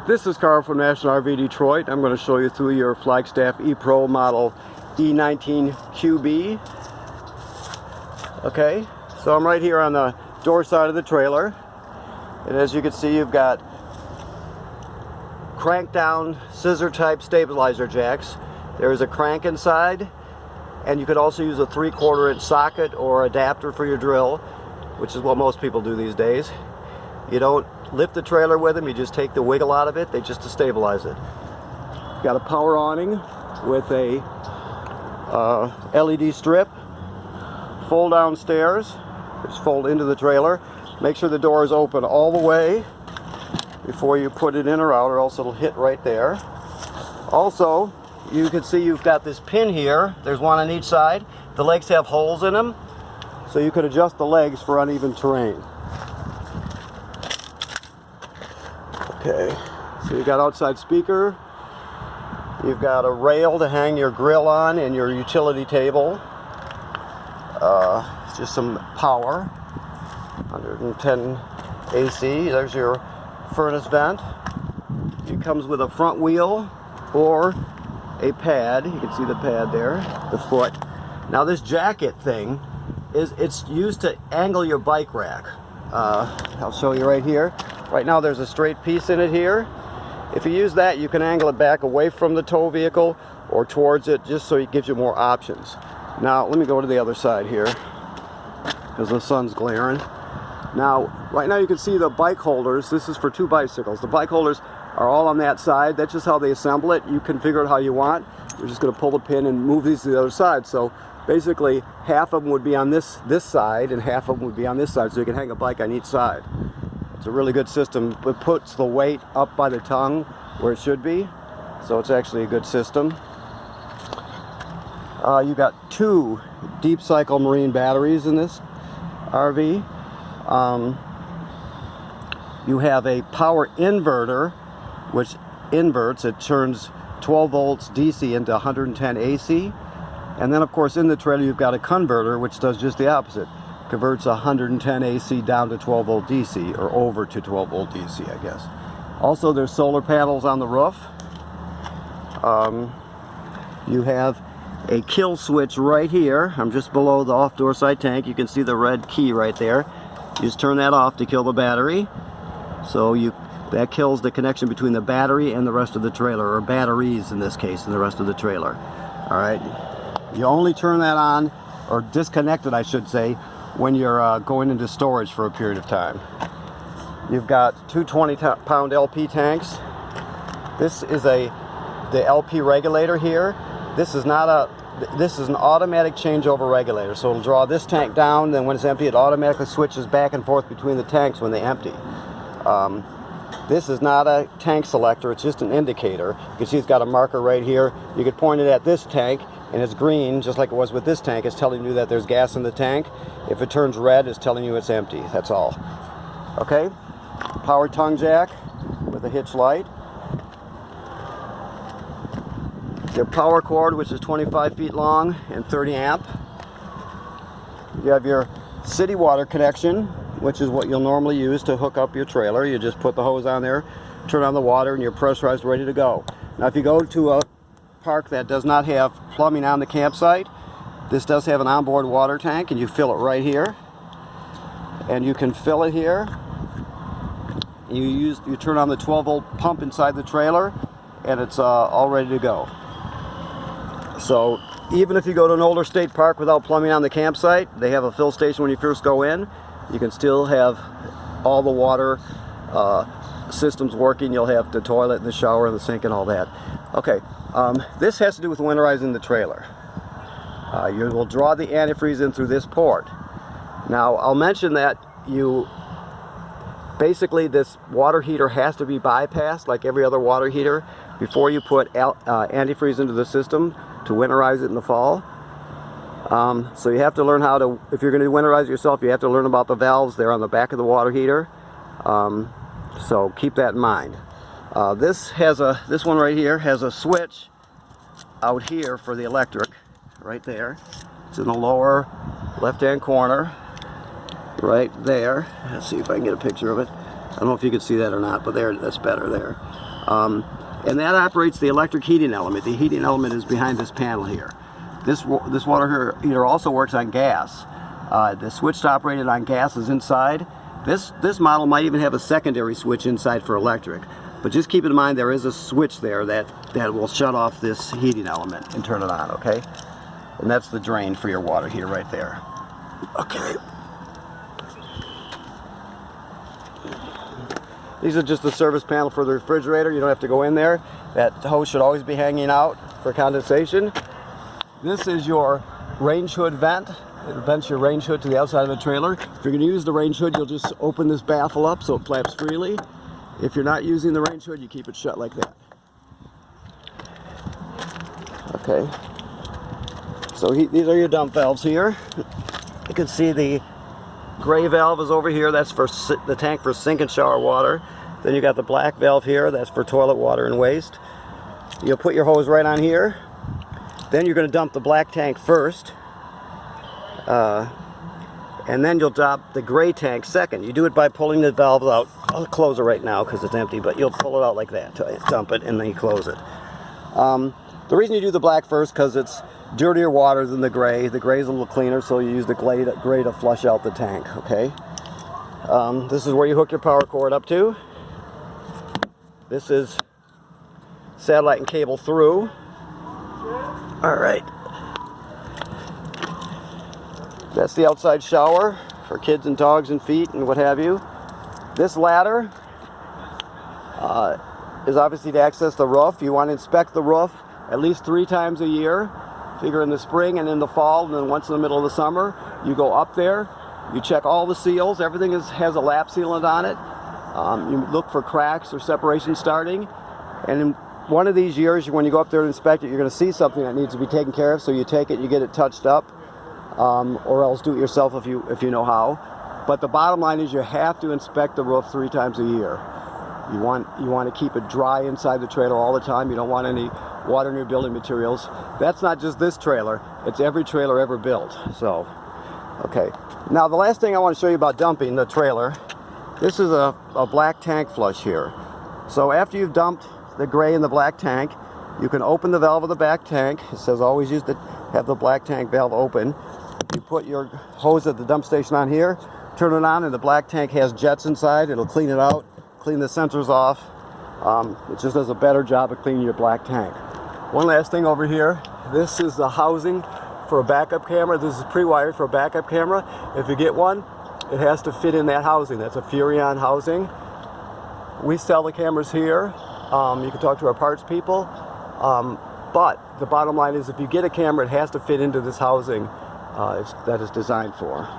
This is Carl from National RV Detroit. I'm going to show you through your Flagstaff E-Pro model E19QB. Okay, so I'm right here on the door side of the trailer, and as you can see, you've got crank down scissor type stabilizer jacks. There's a crank inside, and you could also use a 3/4 inch socket or adapter for your drill, which is what most people do these days. You don't lift the trailer with them, you just take the wiggle out of it, just to stabilize it. Got a power awning with a LED strip. Fold down stairs, just fold into the trailer. Make sure the door is open all the way before you put it in or out, or else it'll hit right there. Also, you can see you've got this pin here. There's one on each side. The legs have holes in them, so you could adjust the legs for uneven terrain. Okay, so you've got outside speaker, you've got a rail to hang your grill on and your utility table, just some power, 110 AC, there's your furnace vent. It comes with a front wheel or a pad, you can see the pad there, the foot. Now this jacket thing, it's used to angle your bike rack. I'll show you right here. Right now there's a straight piece in it here. If you use that, you can angle it back away from the tow vehicle or towards it, just so it gives you more options. Now let me go to the other side here because the sun's glaring. Now right now you can see the bike holders. This is for 2 bicycles. The bike holders are all on that side. That's just how they assemble it. You configure it how you want. You're just going to pull the pin and move these to the other side. So basically half of them would be on this side and half of them would be on this side, so you can hang a bike on each side. It's a really good system. It puts the weight up by the tongue where it should be, so it's actually a good system. You've got 2 deep cycle marine batteries in this RV. You have a power inverter, which inverts, it turns 12 volts DC into 110 AC. And then of course in the trailer you've got a converter, which does just the opposite. Converts 110 AC down to 12 volt DC, or over to 12 volt DC, I guess. Also there's solar panels on the roof. You have a kill switch right here. I'm just below the off door side tank. You can see the red key right there. You just turn that off to kill the battery. So that kills the connection between the battery and the rest of the trailer, or batteries in this case, and the rest of the trailer. Alright, you only turn that on, or disconnect it I should say, when you're going into storage for a period of time. You've got 2 20-pound LP tanks. This is the LP regulator here. This is an automatic changeover regulator, so it'll draw this tank down, then when it's empty it automatically switches back and forth between the tanks when they empty. This is not a tank selector, it's just an indicator. You can see it's got a marker right here. You could point it at this tank and it's green, just like it was with this tank. It's telling you that there's gas in the tank. If it turns red, it's telling you it's empty. That's all. Okay? Power tongue jack with a hitch light. Your power cord, which is 25 feet long and 30 amp. You have your city water connection, which is what you'll normally use to hook up your trailer. You just put the hose on there, turn on the water, and you're pressurized, ready to go. Now if you go to a park that does not have plumbing on the campsite, this does have an onboard water tank, and you fill it right here. And you can fill it here. You turn on the 12 volt pump inside the trailer, and it's all ready to go. So even if you go to an older state park without plumbing on the campsite, they have a fill station when you first go in. You can still have all the water systems working. You'll have the toilet and the shower and the sink and all that. Okay, this has to do with winterizing the trailer. You will draw the antifreeze in through this port. Now I'll mention that basically this water heater has to be bypassed like every other water heater before you put antifreeze into the system to winterize it in the fall. So you have to learn how to, if you're going to winterize it yourself, you have to learn about the valves there on the back of the water heater. So keep that in mind. This one right here has a switch out here for the electric, right there. It's in the lower left-hand corner, right there. Let's see if I can get a picture of it. I don't know if you can see that or not, but there, that's better there. And that operates the electric heating element. The heating element is behind this panel here. This water heater also works on gas. The switch to operate it on gas is inside. This model might even have a secondary switch inside for electric. But just keep in mind there is a switch there that will shut off this heating element and turn it on, okay? And that's the drain for your water heater right there. Okay. These are just the service panel for the refrigerator. You don't have to go in there. That hose should always be hanging out for condensation. This is your range hood vent. It vents your range hood to the outside of the trailer. If you're going to use the range hood, you'll just open this baffle up so it flaps freely. If you're not using the range hood, you keep it shut like that. Okay. So these are your dump valves here. You can see the gray valve is over here. That's for the tank for sink and shower water. Then you got the black valve here. That's for toilet water and waste. You'll put your hose right on here. Then you're going to dump the black tank first. And then you'll dump the gray tank second. You do it by pulling the valve out. I'll close it right now because it's empty, but you'll pull it out like that to dump it, and then you close it. The reason you do the black first because it's dirtier water than the gray. The gray is a little cleaner, so you use the gray to flush out the tank, okay? This is where you hook your power cord up to. This is satellite and cable through. All right. That's the outside shower for kids and dogs and feet and what have you. This ladder is obviously to access the roof. You want to inspect the roof at least 3 times a year. Figure in the spring and in the fall, and then once in the middle of the summer. You go up there, you check all the seals. Everything has a lap sealant on it. You look for cracks or separation starting. And in one of these years, when you go up there and inspect it, you're going to see something that needs to be taken care of. So you take it, you get it touched up, or else do it yourself if you know how. But the bottom line is you have to inspect the roof 3 times a year. You want to keep it dry inside the trailer all the time. You don't want any water in your building materials. That's not just this trailer, it's every trailer ever built. So, okay. Now the last thing I want to show you about dumping the trailer, this is a black tank flush here. So after you've dumped the gray in the black tank, you can open the valve of the back tank. It says always have the black tank valve open. You put your hose at the dump station on here, turn it on, and the black tank has jets inside. It'll clean it out, clean the sensors off. It just does a better job of cleaning your black tank. One last thing over here, this is the housing for a backup camera. This is pre-wired for a backup camera. If you get one, it has to fit in that housing. That's a Furrion housing. We sell the cameras here. You can talk to our parts people. But the bottom line is if you get a camera, it has to fit into this housing that it's designed for.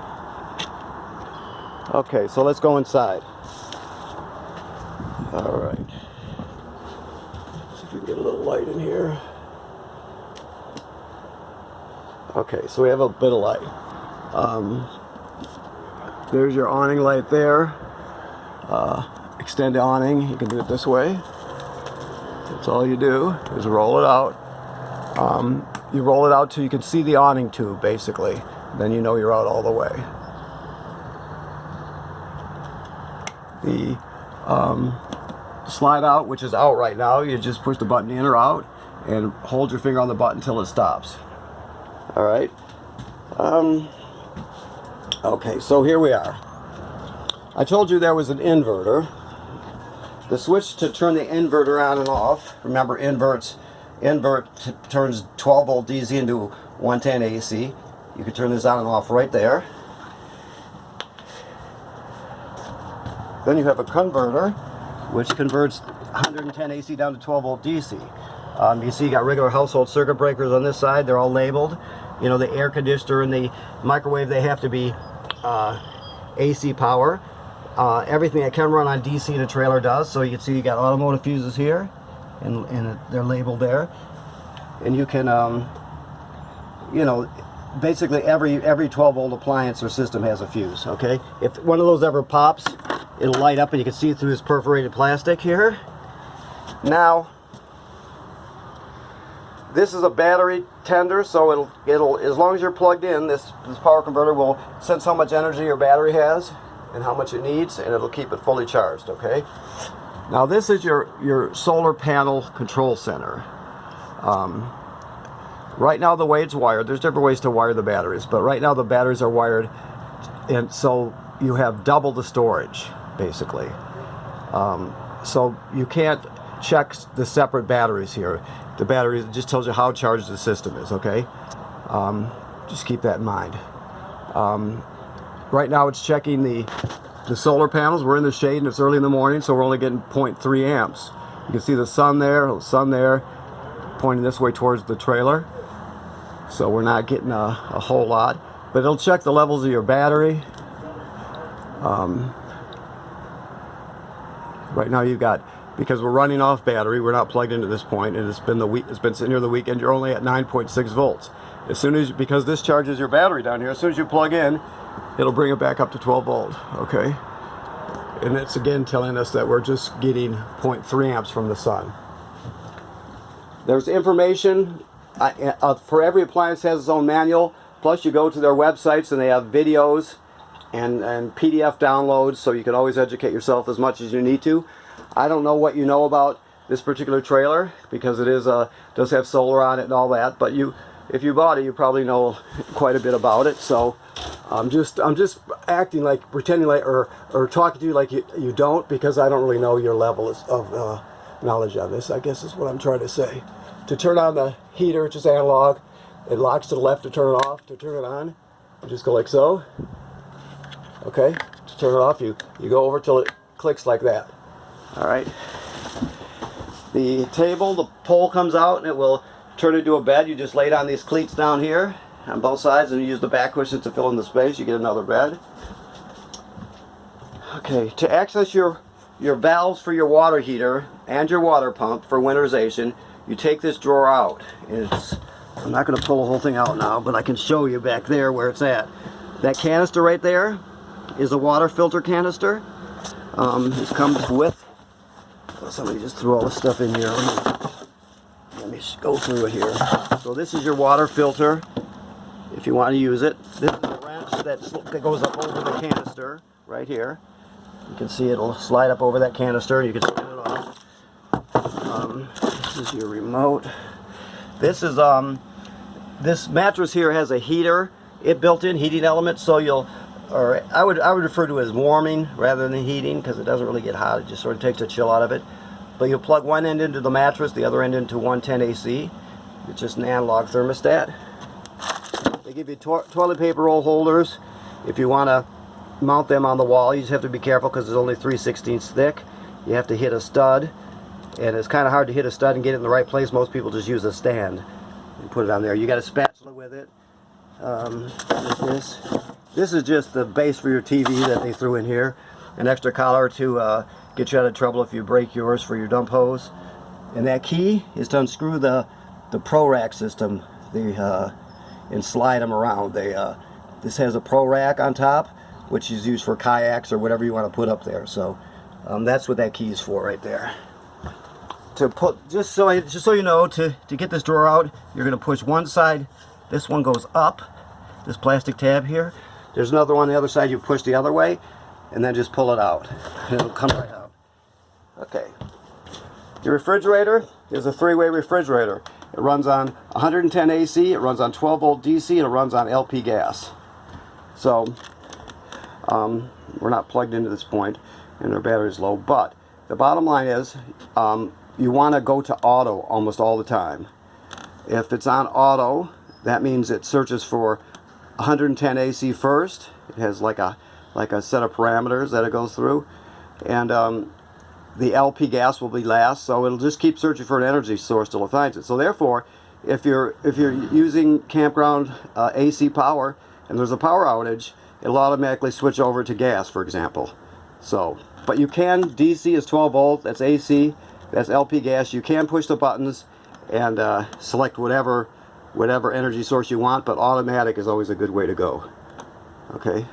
Okay, so let's go inside. All right. See if we can get a little light in here. Okay, so we have a bit of light. There's your awning light there. Extend the awning. You can do it this way. That's all you do is roll it out. You roll it out till you can see the awning tube, basically. Then you know you're out all the way. The slide out, which is out right now, you just push the button in or out and hold your finger on the button until it stops. All right. Okay, so here we are. I told you there was an inverter. The switch to turn the inverter on and off, remember invert turns 12 volt DC into 110 AC. You can turn this on and off right there. Then you have a converter, which converts 110 AC down to 12 volt DC. You see you got regular household circuit breakers on this side. They're all labeled. You know, the air conditioner and the microwave, they have to be AC power. Everything that can run on DC the trailer does. So you can see you got automotive fuses here, and they're labeled there. And you can, you know, basically every 12 volt appliance or system has a fuse. Okay, if one of those ever pops, it'll light up, and you can see through this perforated plastic here. Now, this is a battery tender, so it'll as long as you're plugged in, this power converter will sense how much energy your battery has and how much it needs, and it'll keep it fully charged. Okay. Now this is your solar panel control center. Right now the way it's wired, there's different ways to wire the batteries, but right now the batteries are wired, and so you have double the storage, basically. So you can't check the separate batteries here. The battery just tells you how charged the system is, okay? Just keep that in mind. Right now it's checking the solar panels. We're in the shade and it's early in the morning, so we're only getting 0.3 amps. You can see the sun there, pointing this way towards the trailer. So we're not getting a whole lot. But it'll check the levels of your battery. Right now you've got, because we're running off battery, we're not plugged into this point, and it's been sitting here the weekend, you're only at 9.6 volts. As soon as, because this charges your battery down here, as soon as you plug in, it'll bring it back up to 12 volt, okay? And it's again telling us that we're just getting 0.3 amps from the sun. There's information, for every appliance has its own manual, plus you go to their websites and they have videos and PDF downloads, so you can always educate yourself as much as you need to. I don't know what you know about this particular trailer, because it does have solar on it and all that, but if you bought it, you probably know quite a bit about it. So I'm just acting like, pretending like, or talking to you like you don't, because I don't really know your level of knowledge on this, I guess is what I'm trying to say. To turn on the heater, it's just analog. It locks to the left to turn it off. To turn it on, you just go like so. Okay, to turn it off, you go over till it clicks like that. All right. The table, the pole comes out and it will turn into a bed. You just lay down these cleats down here on both sides and you use the back cushions to fill in the space. You get another bed. Okay, to access your valves for your water heater and your water pump for winterization, you take this drawer out. I'm not going to pull the whole thing out now, but I can show you back there where it's at. That canister right there is a water filter canister. This comes with, somebody just threw all this stuff in here. Let me go through it here. So this is your water filter, if you want to use it. This is a wrench that goes up over the canister, right here. You can see it'll slide up over that canister, and you can spin it off. This is your remote. This is this mattress here has a heater, built-in heating element, so I would refer to it as warming rather than heating, because it doesn't really get hot. It just sort of takes the chill out of it. But you'll plug one end into the mattress, the other end into 110 AC. It's just an analog thermostat. They give you toilet paper roll holders. If you want to mount them on the wall, you just have to be careful because it's only 3/16 thick. You have to hit a stud, and it's kind of hard to hit a stud and get it in the right place. Most people just use a stand and put it on there. You got a spatula with it. This is just the base for your TV that they threw in here. An extra collar to get you out of trouble if you break yours for your dump hose. And that key is to unscrew the Pro Rack system and slide them around. This has a Pro Rack on top, which is used for kayaks or whatever you want to put up there. So that's what that key is for right there. Just so you know, to get this drawer out, you're going to push one side. This one goes up, this plastic tab here. There's another one on the other side, you push the other way, and then just pull it out. And it'll come right out. Okay. Your refrigerator is a 3-way refrigerator. It runs on 110 AC, it runs on 12 volt DC, and it runs on LP gas. So, we're not plugged into this point, and our battery's low, but the bottom line is, you want to go to auto almost all the time. If it's on auto, that means it searches for 110 AC first. It has like a set of parameters that it goes through, and the LP gas will be last. So it'll just keep searching for an energy source till it finds it. So therefore, if you're using campground AC power and there's a power outage, it'll automatically switch over to gas, for example. So, but you can, DC is 12 volt. That's AC. That's LP gas. You can push the buttons and select whatever energy source you want, but automatic is always a good way to go. Okay.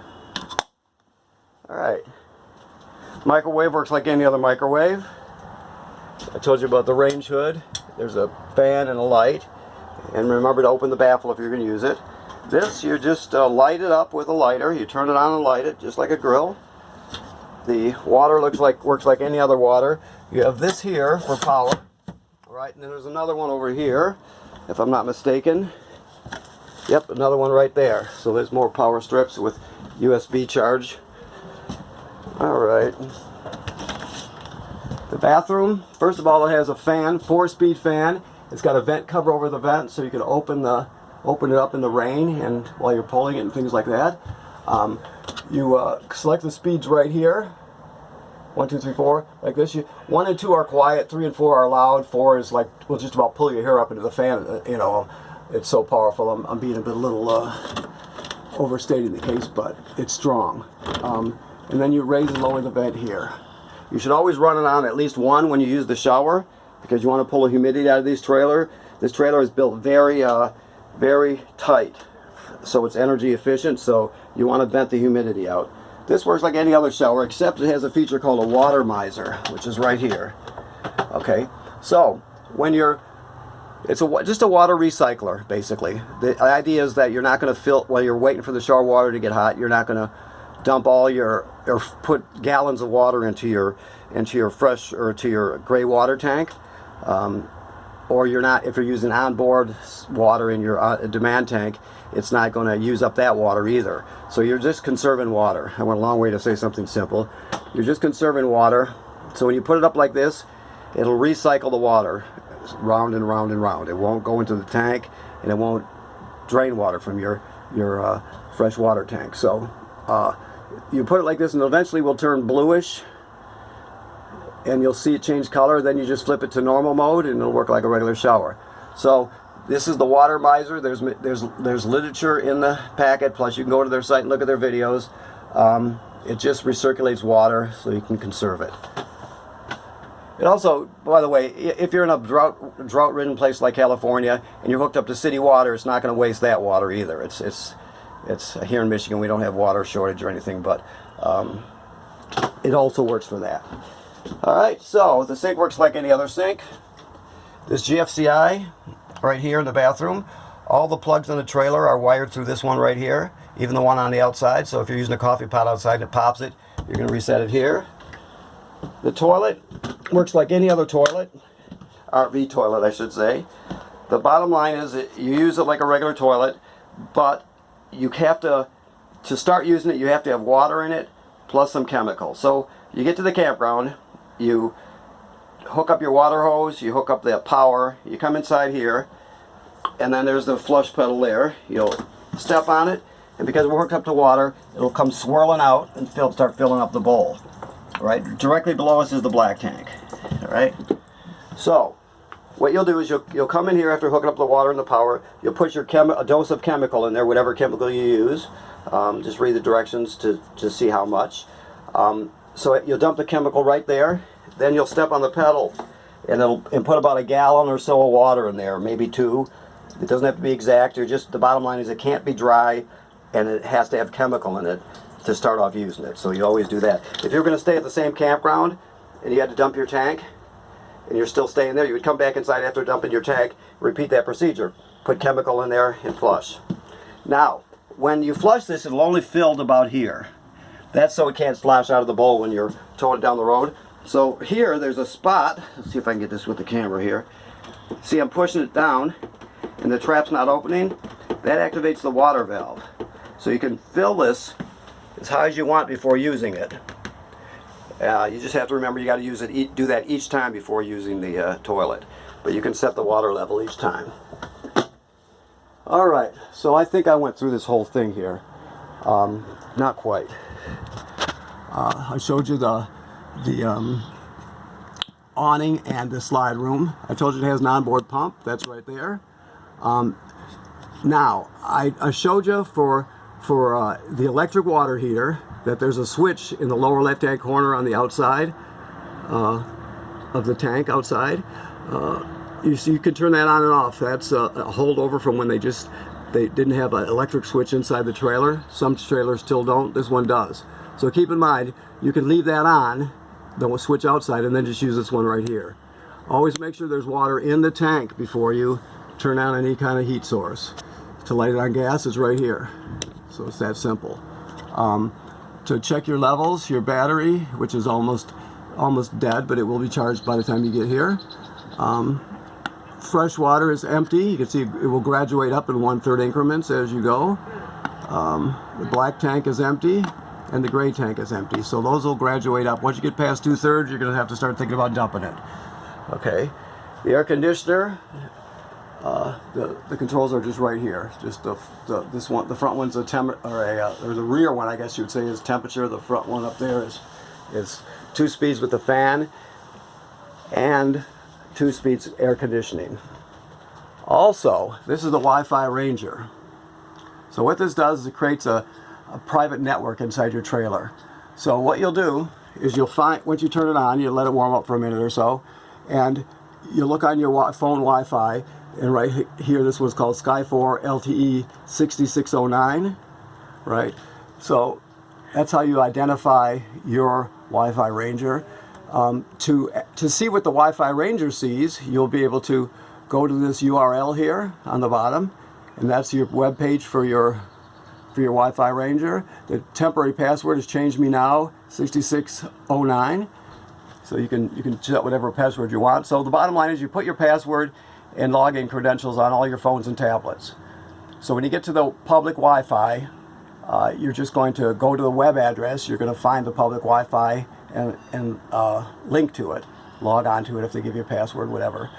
All right. Microwave works like any other microwave. I told you about the range hood. There's a fan and a light. And remember to open the baffle if you're going to use it. This, you just light it up with a lighter. You turn it on and light it, just like a grill. The water works like any other water. You have this here for power, right? And then there's another one over here, if I'm not mistaken. Yep, another one right there. So there's more power strips with USB charge. All right. The bathroom, first of all, it has a fan, 4-speed fan. It's got a vent cover over the vent, so you can open it up in the rain and while you're pulling it and things like that. You select the speeds right here. 1, 2, 3, 4, like this. 1 and 2 are quiet, 3 and 4 are loud. 4 is like, will just about pull your hair up into the fan. You know, it's so powerful. I'm being a little overstating the case, but it's strong. And then you raise and lower the vent here. You should always run it on at least one when you use the shower, because you want to pull the humidity out of this trailer. This trailer is built very, very tight, so it's energy efficient. So you want to vent the humidity out. This works like any other shower, except it has a feature called a water miser, which is right here. Okay, so when it's just a water recycler, basically. The idea is that you're not going to fill, while you're waiting for the shower water to get hot, you're not going to dump all or put gallons of water into your fresh or to your gray water tank, or you're not, if you're using onboard water in your demand tank, it's not going to use up that water either. So you're just conserving water. I went a long way to say something simple. You're just conserving water. So when you put it up like this, it'll recycle the water round and round and round. It won't go into the tank, and it won't drain water from your fresh water tank. So you put it like this, and eventually will turn bluish, and you'll see it change color. Then you just flip it to normal mode, and it'll work like a regular shower. So this is the water miser. There's literature in the packet, plus you can go to their site and look at their videos. It just recirculates water so you can conserve it. It also, by the way, if you're in a drought-ridden place like California and you're hooked up to city water, it's not going to waste that water either. It's here in Michigan, we don't have water shortage or anything, but it also works for that. All right, so the sink works like any other sink. This GFCI right here in the bathroom, all the plugs in the trailer are wired through this one right here, even the one on the outside. So if you're using a coffee pot outside and it pops it, you're going to reset it here. The toilet works like any other toilet, RV toilet I should say. The bottom line is that you use it like a regular toilet, but you have to start using it, you have to have water in it plus some chemicals. So you get to the campground, you hook up your water hose, you hook up the power, you come inside here, and then there's the flush pedal there. You'll step on it, and because we're hooked up to water, it'll come swirling out and start filling up the bowl. Right, directly below us is the black tank. All right, so what you'll do is you'll come in here after hooking up the water and the power. You'll put your a dose of chemical in there, whatever chemical you use. Just read the directions to see how much. So you'll dump the chemical right there. Then you'll step on the pedal and put about a gallon or so of water in there, maybe 2. It doesn't have to be exact. The bottom line is it can't be dry, and it has to have chemical in it to start off using it. So you always do that. If you're going to stay at the same campground and you had to dump your tank and you're still staying there, you would come back inside after dumping your tank, repeat that procedure. Put chemical in there and flush. Now, when you flush this, it'll only fill about here. That's so it can't splash out of the bowl when you're towing it down the road. So here, there's a spot. Let's see if I can get this with the camera here. See, I'm pushing it down and the trap's not opening. That activates the water valve. So you can fill this as high as you want before using it. You just have to remember you got to do that each time before using the toilet. But you can set the water level each time. All right, so I think I went through this whole thing here. Not quite. I showed you the awning and the slide room. I told you it has an onboard pump. That's right there. Now, I showed you for the electric water heater that there's a switch in the lower left-hand corner on the outside of the tank outside. You can turn that on and off. That's a holdover from when they didn't have an electric switch inside the trailer. Some trailers still don't. This one does. So keep in mind, you can leave that on, the switch outside, and then just use this one right here. Always make sure there's water in the tank before you turn on any kind of heat source. To light it on gas is right here. So it's that simple. to check your levels, your battery, which is almost dead, but it will be charged by the time you get here. Fresh water is empty. You can see it will graduate up in 1/3 increments as you go. The black tank is empty, and the gray tank is empty. So those will graduate up. Once you get past 2/3, you're going to have to start thinking about dumping it. Okay. The air conditioner, the controls are just right here. Just the front one's or the rear one, I guess you would say, is temperature. The front one up there is 2 speeds with the fan and 2 speeds air conditioning. Also, this is the Wi-Fi Ranger. So what this does is it creates a private network inside your trailer. So what you'll do is you'll find, once you turn it on, you let it warm up for a minute or so, and you look on your phone Wi-Fi, and right here this was called Sky4 LTE 6609, right? So that's how you identify your Wi-Fi Ranger. To see what the Wi-Fi Ranger sees, you'll be able to go to this URL here on the bottom, and that's your web page for your Wi-Fi Ranger. The temporary password is Change Me Now 6609. So you can set whatever password you want. So the bottom line is you put your password and login credentials on all your phones and tablets. So when you get to the public Wi-Fi, you're just going to go to the web address. You're going to find the public Wi-Fi and link to it. Log on to it if they give you a password, whatever.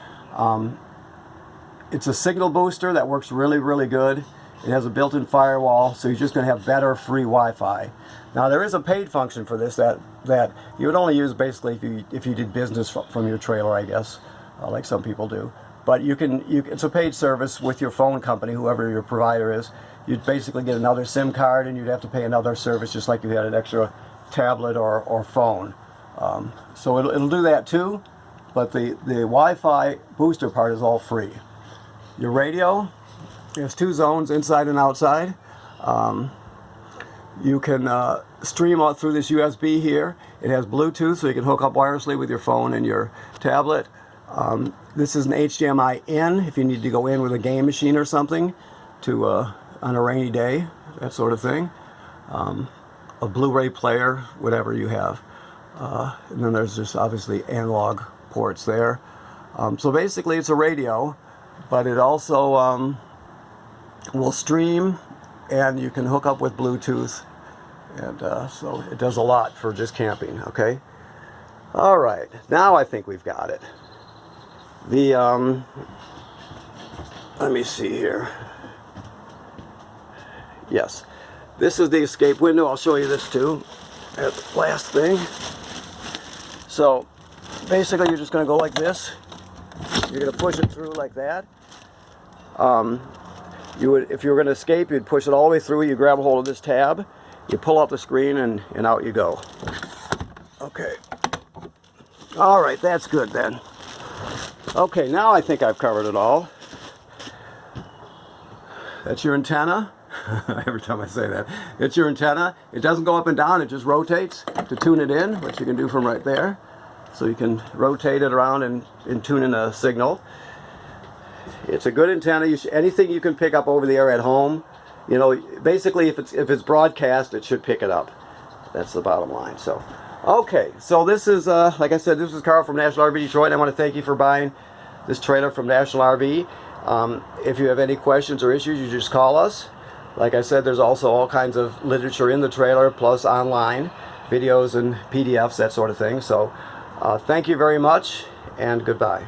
It's a signal booster that works really, really good. It has a built-in firewall, so you're just going to have better free Wi-Fi. Now there is a paid function for this that you would only use basically if you did business from your trailer, I guess, like some people do. But it's a paid service with your phone company, whoever your provider is. You'd basically get another SIM card, and you'd have to pay another service just like you had an extra tablet or phone. So it'll do that too, but the Wi-Fi booster part is all free. Your radio, there's 2 zones, inside and outside. You can stream out through this USB here. It has Bluetooth, so you can hook up wirelessly with your phone and your tablet. This is an HDMI in if you need to go in with a game machine or something to on a rainy day, that sort of thing. A Blu-ray player, whatever you have. And then there's just obviously analog ports there. So basically it's a radio, but it also will stream, and you can hook up with Bluetooth, and so it does a lot for just camping. Okay. All right, now I think we've got it. Let me see here. Yes, this is the escape window. I'll show you this too. That's the last thing. So basically you're just going to go like this. You're going to push it through like that. If you were going to escape, you'd push it all the way through. You grab a hold of this tab, you pull out the screen, and out you go. Okay. All right, that's good then. Okay, now I think I've covered it all. That's your antenna. Every time I say that. It's your antenna. It doesn't go up and down, it just rotates to tune it in, which you can do from right there. So you can rotate it around and tune in a signal. It's a good antenna. Anything you can pick up over the air at home, you know, basically if it's broadcast, it should pick it up. That's the bottom line. So, okay. So this is, like I said, this is Carl from National RV Detroit. I want to thank you for buying this trailer from National RV. If you have any questions or issues, you just call us. Like I said, there's also all kinds of literature in the trailer, plus online, videos and PDFs, that sort of thing. So, thank you very much, and goodbye.